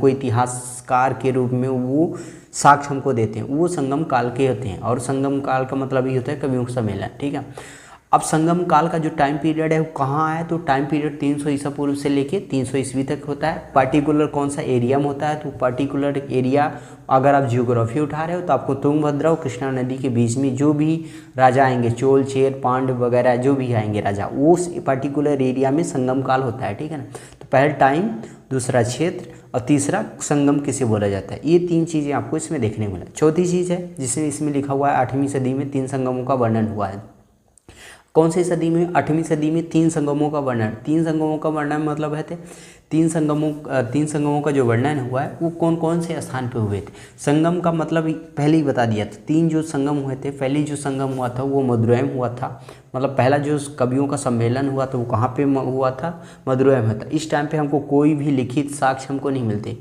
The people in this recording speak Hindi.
हमको इतिहासकार के रूप में वो साक्ष्य हमको देते हैं, वो संगम काल के होते हैं। और संगम काल का मतलब ये होता है कवियों का सम्मेलन, ठीक है। अब संगम काल का जो टाइम पीरियड है वो कहाँ है, तो टाइम पीरियड 300 ईसा पूर्व से लेके 300 ईस्वी तक होता है। पार्टिकुलर कौन सा एरिया में होता है, तो पर्टिकुलर एरिया अगर आप जियोग्राफी उठा रहे हो तो आपको तुंगभद्रा और कृष्णा नदी के बीच में जो भी राजा आएंगे, चोल, चेर, पांड्य वगैरह जो भी आएंगे राजा, वो उस पर्टिकुलर एरिया में संगम काल होता है, ठीक है ना। तो पहला टाइम, दूसरा क्षेत्र और तीसरा संगम किसे बोला जाता है। ये 3 चीज़ें आपको इसमें देखने को मिला। चौथी चीज़ है जिसमें इसमें लिखा हुआ है 8वीं सदी में 3 संगमों का वर्णन हुआ है। कौन सी सदी में, 8वीं सदी में 3 संगमों का वर्णन। 3 संगमों का वर्णन मतलब है 3 संगमों का जो वर्णन हुआ है वो कौन कौन से स्थान पे हुए थे। संगम का मतलब पहले ही बता दिया था, 3 जो संगम हुए थे। पहले जो संगम हुआ था वो मदुरै में हुआ था, मतलब पहला जो कवियों का सम्मेलन हुआ था वो कहाँ पे हुआ था, मदुरै में था। इस टाइम पे हमको कोई भी लिखित साक्ष्य हमको नहीं मिलते।